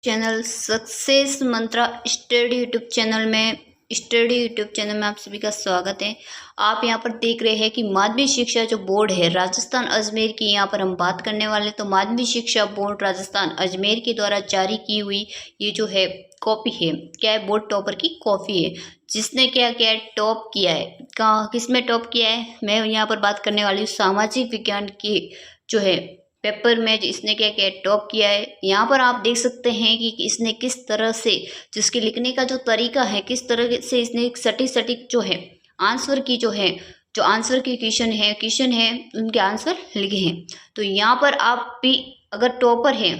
Channel success मंत्रा study YouTube channel में आप सभी का स्वागत है। आप यहां पर देख रहे हैं कि माध्यमिक शिक्षा जो बोर्ड है राजस्थान अजमेर की यहां पर हम बात करने वाले। तो माध्यमिक शिक्षा बोर्ड राजस्थान अजमेर के द्वारा जारी की हुई ये जो है कॉपी है, क्या है, बोर्ड टॉपर की कॉपी है। जिसने क्या किया है, टॉप किया है। कहाँ, किस में टॉप किया है, मैं यहाँ पर बात करने वाली हूँ सामाजिक विज्ञान की जो है पेपर में इसने क्या किया, टॉप किया है। यहाँ पर आप देख सकते हैं कि इसने किस तरह से, जिसके लिखने का जो तरीका है, किस तरह से इसने सटीक जो है आंसर की जो आंसर की क्वेश्चन है उनके आंसर लिखे हैं। तो यहाँ पर आप भी अगर टॉपर हैं,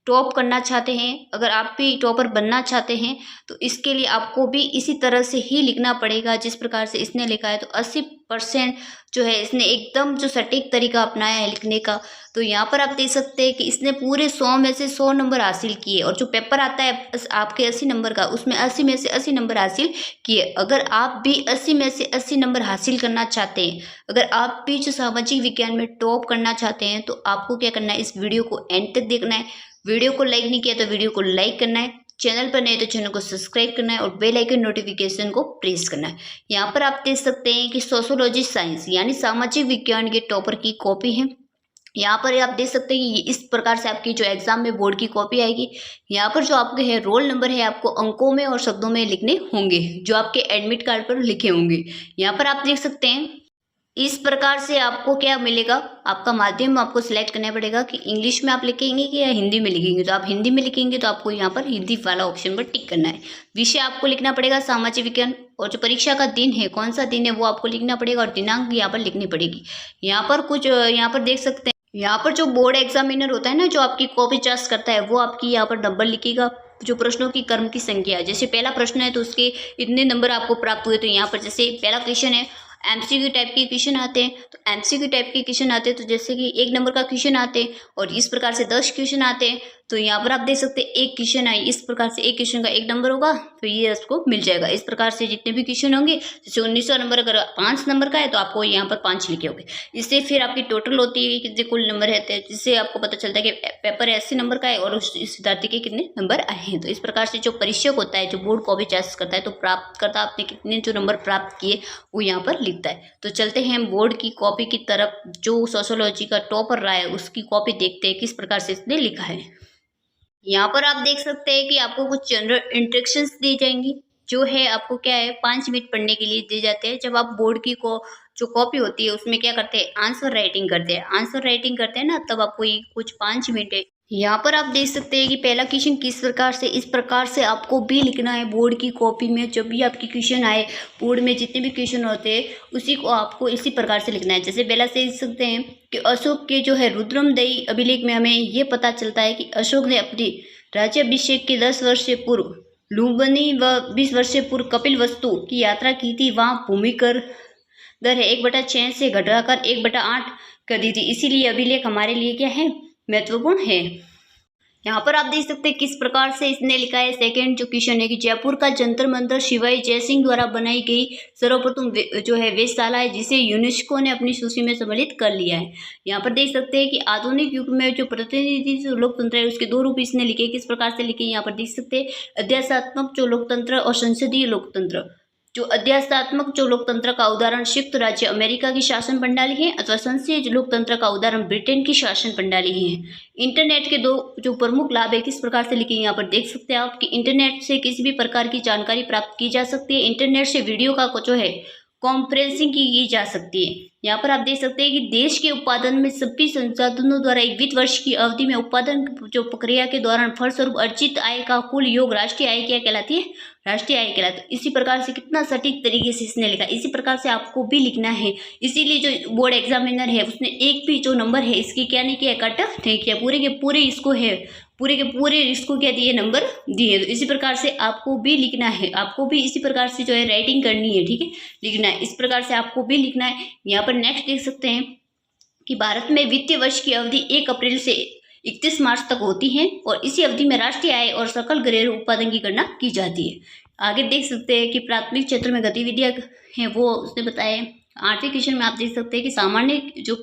टॉप करना चाहते हैं, अगर आप भी टॉपर बनना चाहते हैं तो इसके लिए आपको भी इसी तरह से ही लिखना पड़ेगा जिस प्रकार से इसने लिखा है। तो 80% जो है इसने एकदम जो सटीक तरीका अपनाया है लिखने का। तो यहाँ पर आप देख सकते हैं कि इसने पूरे 100 में से 100 नंबर हासिल किए और जो पेपर आता है आपके 80 नंबर का, उसमें 80 में से 80 नंबर हासिल किए। अगर आप भी 80 में से 80 नंबर हासिल करना चाहते हैं, अगर आप भी जो सामाजिक विज्ञान में टॉप करना चाहते हैं तो आपको क्या करना है, इस वीडियो को एंड तक देखना है। वीडियो को लाइक नहीं किया तो वीडियो को लाइक करना है, चैनल पर नए तो चैनल को सब्सक्राइब करना है और बेल आइकन नोटिफिकेशन को प्रेस करना है। यहाँ पर आप देख सकते हैं कि सोशियोलॉजी साइंस यानी सामाजिक विज्ञान के टॉपर की कॉपी है। यहाँ पर आप देख सकते हैं कि इस प्रकार से आपकी जो एग्जाम में बोर्ड की कॉपी आएगी। यहाँ पर जो आपके है रोल नंबर है आपको अंकों में और शब्दों में लिखने होंगे जो आपके एडमिट कार्ड पर लिखे होंगे। यहाँ पर आप देख सकते हैं इस प्रकार से आपको क्या मिलेगा, आपका माध्यम आपको सिलेक्ट करना पड़ेगा कि इंग्लिश में आप लिखेंगे कि या हिंदी में लिखेंगे। तो आप हिंदी में लिखेंगे तो आपको यहाँ पर हिंदी वाला ऑप्शन पर टिक करना है। विषय आपको लिखना पड़ेगा सामाजिक विज्ञान और जो परीक्षा का दिन है, कौन सा दिन है वो आपको लिखना पड़ेगा और दिनांक यहाँ पर लिखनी पड़ेगी। यहाँ पर देख सकते हैं, यहाँ पर जो बोर्ड एग्जामिनर होता है ना, जो आपकी कॉपी चेक करता है, वो आपकी यहाँ पर नंबर लिखेगा। जो प्रश्नों की क्रम की संख्या, जैसे पहला प्रश्न है तो उसके इतने नंबर आपको प्राप्त हुए। तो यहाँ पर जैसे पहला क्वेश्चन है, एमसीक्यू टाइप के क्वेश्चन आते हैं, तो एमसीक्यू टाइप के क्वेश्चन आते हैं तो जैसे कि 1 नंबर का क्वेश्चन आते हैं और इस प्रकार से 10 क्वेश्चन आते हैं। तो यहाँ पर आप देख सकते हैं एक क्वेश्चन आए, इस प्रकार से एक क्वेश्चन का 1 नंबर होगा तो ये आपको मिल जाएगा। इस प्रकार से जितने भी क्वेश्चन होंगे, जैसे 1900 नंबर अगर 5 नंबर का है तो आपको यहाँ पर 5 लिखे होंगे। इससे फिर आपकी टोटल होती है कितने कुल नंबर रहते हैं, जिससे आपको पता चलता है कि पेपर 80 नंबर का है और उस विद्यार्थी के कितने नंबर आए हैं। तो इस प्रकार से जो परीक्षक होता है, जो बोर्ड कॉपी चेक करता है, तो प्राप्त करता आपने कितने जो नंबर प्राप्त किए वो यहाँ पर लिखता है। तो चलते हैं बोर्ड की कॉपी की तरफ। जो सोशियोलॉजी का टॉपर रहा है उसकी कॉपी देखते हैं किस प्रकार से इसने लिखा है। यहाँ पर आप देख सकते हैं कि आपको कुछ जनरल इंस्ट्रक्शंस दी जाएंगी, जो है आपको क्या है 5 मिनट पढ़ने के लिए दिए जाते हैं। जब आप बोर्ड की जो कॉपी होती है उसमें क्या करते हैं, आंसर राइटिंग करते हैं ना, तब आपको ये कुछ 5 मिनट है। यहाँ पर आप देख सकते हैं कि पहला क्वेश्चन किस प्रकार से, इस प्रकार से आपको भी लिखना है बोर्ड की कॉपी में। जब भी आपकी क्वेश्चन आए, बोर्ड में जितने भी क्वेश्चन होते हैं उसी को आपको इसी प्रकार से लिखना है। जैसे पहला से देख सकते हैं कि अशोक के जो है रुद्रमदेही अभिलेख में हमें ये पता चलता है कि अशोक ने अपनी राज्याभिषेक के 10 वर्ष से पूर्व लुम्बिनी व 20 वर्ष से पूर्व कपिलवस्तु की यात्रा की थी। वहाँ भूमि कर दर है 1/6 से घटाकर 1/8 कर दी थी। इसीलिए अभिलेख हमारे लिए क्या है, महत्वपूर्ण है। यहाँ पर आप देख सकते हैं किस प्रकार से इसने लिखा है। सेकंड जो क्वेश्चन है कि जयपुर का जंतर मंतर शिवाजी जयसिंह द्वारा बनाई गई सर्वप्रथम जो है वेधशाला है, जिसे यूनेस्को ने अपनी सूची में सम्मिलित कर लिया है। यहाँ पर देख सकते हैं कि आधुनिक युग में जो प्रतिनिधि जो लोकतंत्र है उसके 2 रूप इसने लिखे, किस प्रकार से लिखे। यहाँ पर देख सकते हैं अध्यासात्मक जो लोकतंत्र और संसदीय लोकतंत्र। जो अध्यासात्मक जो लोकतंत्र का उदाहरण संयुक्त राज्य अमेरिका की शासन प्रणाली है, अथवा संसदीय लोकतंत्र का उदाहरण ब्रिटेन की शासन प्रणाली है। इंटरनेट के 2 जो प्रमुख लाभ है किस प्रकार से लिखे, यहाँ पर देख सकते हैं आप कि इंटरनेट से किसी भी प्रकार की जानकारी प्राप्त की जा सकती है। इंटरनेट से वीडियो का जो है कॉन्फ्रेंसिंग की जा सकती है। यहाँ पर आप देख सकते हैं कि देश के उत्पादन में सभी संसाधनों द्वारा 1 वित्त वर्ष की अवधि में उत्पादन जो प्रक्रिया के दौरान फलस्वरूप अर्जित आय का कुल योग राष्ट्रीय आय क्या कहलाती है, राष्ट्रीय आय कहलाती है। इसी प्रकार से कितना सटीक तरीके से इसने लिखा, इसी प्रकार से आपको भी लिखना है। इसीलिए जो बोर्ड एग्जामिनर है उसने एक भी जो नंबर है इसकी क्या नहीं किया, कट नहीं किया, पूरे के पूरे इसको है, पूरे के पूरे इसको क्या दिए, नंबर दिए। तो इसी प्रकार से आपको भी लिखना है, आपको भी इसी प्रकार से जो है राइटिंग करनी है, ठीक है, लिखना है। इस प्रकार से आपको भी लिखना है। यहाँ पर नेक्स्ट देख सकते हैं कि भारत में वित्तीय वर्ष की अवधि 1 अप्रैल से 31 मार्च तक होती है और इसी अवधि में राष्ट्रीय आय और सकल घरेलू उत्पादन की गणना की जाती है। आगे देख सकते हैं कि प्राथमिक क्षेत्र में गतिविधियां हैं वो उसने बताया है। 8वें क्वेश्चन में आप देख सकते हैं कि सामान्य जो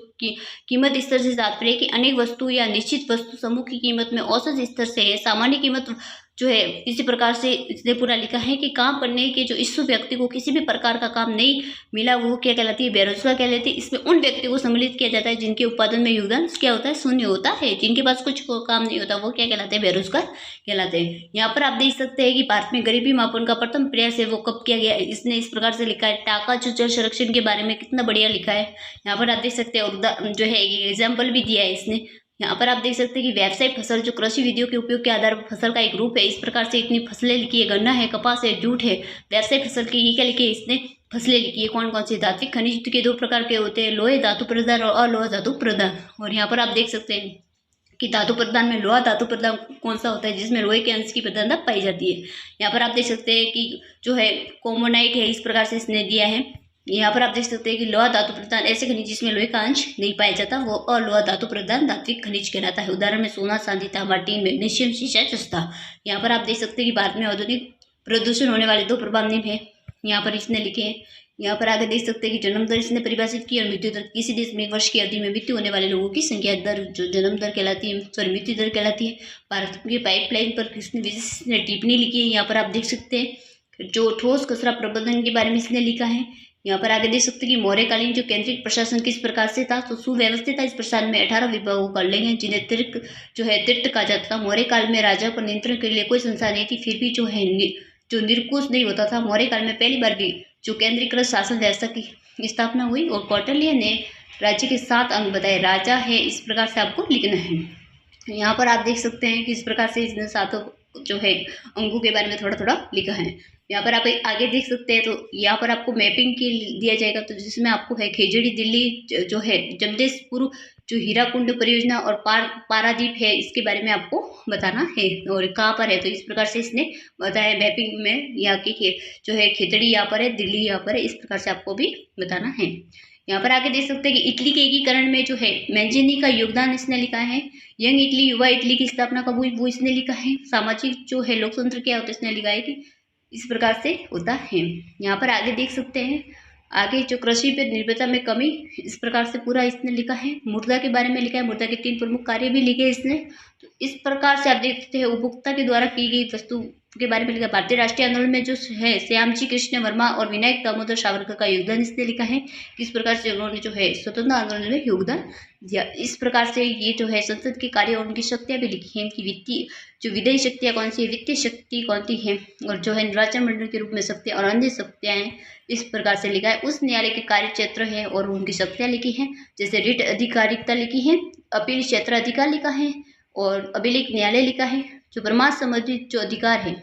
कीमत स्तर से तात्पर्य है कि अनेक वस्तु या निश्चित वस्तु समूह की कीमत में औसत स्तर से है। सामान्य कीमत जो है इसी प्रकार से इसने पूरा लिखा है कि काम करने के जो इच्छुक व्यक्ति को किसी भी प्रकार का काम नहीं मिला वो क्या कहलाती है, बेरोजगार कहलाती है। इसमें उन व्यक्तियों को सम्मिलित किया जाता है जिनके उत्पादन में योगदान क्या होता है, शून्य होता है। जिनके पास कुछ काम नहीं होता वो क्या कहलाते हैं, बेरोजगार कहलाते हैं। यहाँ पर आप देख सकते हैं कि भारत में गरीबी मापन का प्रथम प्रयास है वो कब किया गया, इसने इस प्रकार से लिखा है। टाका जो जल संरक्षण के बारे में कितना बढ़िया लिखा है। यहाँ पर आप देख सकते हैं जो है एग्जाम्पल भी दिया है इसने। यहाँ पर आप देख सकते हैं कि व्यावसायिक फसल जो कृषि विधियों के उपयोग के आधार पर फसल का एक रूप है। इस प्रकार से इतनी फसलें लिखी है, गन्ना है, कपास है, जूट है। व्यावसायिक फसल की ये क्या लिखी है इसने, फसलें लिखी है। कौन कौन से धात्विक खनिज के 2 प्रकार के होते हैं, लोहे धातु प्रदान और अलोहा धातु प्रदान। और यहाँ पर आप देख सकते हैं कि धातु प्रदान में लोहा धातु प्रदान कौन सा होता है, जिसमें लोहे के अंश की प्रधानता पाई जाती है। यहाँ पर आप देख सकते हैं कि जो है कोमोनाइट है, इस प्रकार से इसने दिया है। यहाँ पर आप देख सकते हैं कि लोहा धातु प्रदान ऐसे खनिज जिसमें लोहे का अंश नहीं पाया जाता वो अलोहा धातु प्रदान धात्विक खनिज कहलाता है। उदाहरण में सोना, चांदी, तांबा, टीन, मैग्नीशियम, शीशा, जस्ता। यहाँ पर आप देख सकते हैं कि भारत में औद्योगिक प्रदूषण होने वाले 2 प्रभाव निम्न है, यहाँ पर इसने लिखे हैं। यहाँ पर आगे देख सकते हैं कि जन्म दर इसने परिभाषित की और मृत्यु दर। किसी देश में 1 वर्ष की अवधि में मृत्यु होने वाले लोगों की संख्या दर जो जन्म दर कहलाती है, सॉरी मृत्यु दर कहलाती है। भारत की पाइपलाइन पर किसने विशेष टिप्पणी लिखी है। यहाँ पर आप देख सकते हैं जो ठोस कचरा प्रबंधन के बारे में इसने लिखा है। यहाँ पर आगे देख सकते हैं कि मौर्यकालीन जो केंद्रित प्रशासन किस प्रकार से था, तो सुव्यवस्थित था। इस प्रशासन में 18 विभागों कर लेंगे जिन्हें तीर्थ कहा जाता था। मौर्य काल में राजा पर नियंत्रण के लिए कोई संसार नहीं थी, फिर भी जो है जो निरंकुश नहीं होता था। मौर्य काल में पहली बार भी जो केंद्रीकृत शासन व्यवस्था की स्थापना हुई और कौटिल्य ने राज्य के 7 अंग बताए। राजा है, इस प्रकार से आपको लिखना है। यहाँ पर आप देख सकते हैं कि इस प्रकार से इसने 7 जो है अंगों के बारे में थोड़ा थोड़ा लिखा है। यहाँ पर आप आगे देख सकते हैं तो यहाँ पर आपको मैपिंग के दिया जाएगा, तो जिसमें आपको है खेजड़ी दिल्ली जो है जमशेदपुर जो हीराकुंड परियोजना और पारादीप है इसके बारे में आपको बताना है और कहाँ पर है। तो इस प्रकार से इसने बताया मैपिंग में, यहाँ की जो है खेतड़ी यहाँ पर है, दिल्ली यहाँ पर है, इस प्रकार से आपको भी बताना है। यहाँ पर आगे देख सकते हैं कि इटली के एकीकरण में जो है मैंजेनी का योगदान इसने लिखा है। यंग इटली युवा इटली की स्थापना कब हुई वो इसने लिखा है। सामाजिक जो है लोकतंत्र क्या होता है इसने लिखा है कि इस प्रकार से होता है। यहाँ पर आगे देख सकते हैं आगे जो कृषि पर निर्भरता में कमी, इस प्रकार से पूरा इसने लिखा है। मुद्रा के बारे में लिखा है, मुद्रा के 3 प्रमुख कार्य भी लिखे इसने। तो इस प्रकार से आप देखते हैं उपभोक्ता के द्वारा की गई वस्तु के बारे में लिखा। भारतीय राष्ट्रीय आंदोलन में जो है श्यामजी कृष्ण वर्मा और विनायक दामोदर सावरकर का योगदान इसने लिखा है। किस प्रकार से उन्होंने जो है स्वतंत्रता आंदोलन में योगदान दिया। इस प्रकार से ये जो है संसद के कार्य और उनकी शक्तियाँ भी लिखी हैं कि वित्तीय जो विदेयी शक्तियाँ कौन सी है, वित्तीय शक्ति कौन सी है और जो है निर्वाचन मंडल के रूप में शक्तियाँ और अन्य शक्तियाँ हैं, इस प्रकार से लिखा है। उस न्यायालय के कार्य क्षेत्र है और उनकी शक्तियाँ लिखी हैं, जैसे रिट अधिकारिकता लिखी है, अपील क्षेत्र अधिकार लिखा है और अभिलेख न्यायालय लिखा है, जो परमार्थ संबंधित जो अधिकार है।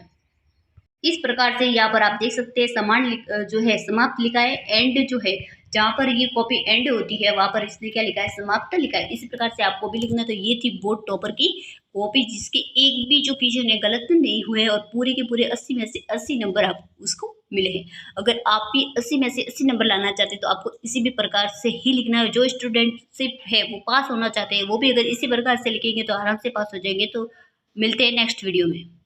इस प्रकार से यहाँ पर आप देख सकते हैं समान जो है समाप्त लिखा है। एंड जो है जहाँ पर ये कॉपी एंड होती है वहाँ पर इसने क्या लिखा है, समाप्त लिखा है। इसी प्रकार से आपको भी लिखना। तो ये थी बोर्ड टॉपर की कॉपी जिसके एक भी जो क्वेश्चन है गलत नहीं हुए और पूरे के पूरे 80 में से 80 नंबर आपको उसको मिले हैं। अगर आप भी 80 में से 80 नंबर लाना चाहते हैं तो आपको इसी भी प्रकार से ही लिखना है। जो स्टूडेंटशिप है वो पास होना चाहते हैं वो भी अगर इसी प्रकार से लिखेंगे तो आराम से पास हो जाएंगे। तो मिलते हैं नेक्स्ट वीडियो में।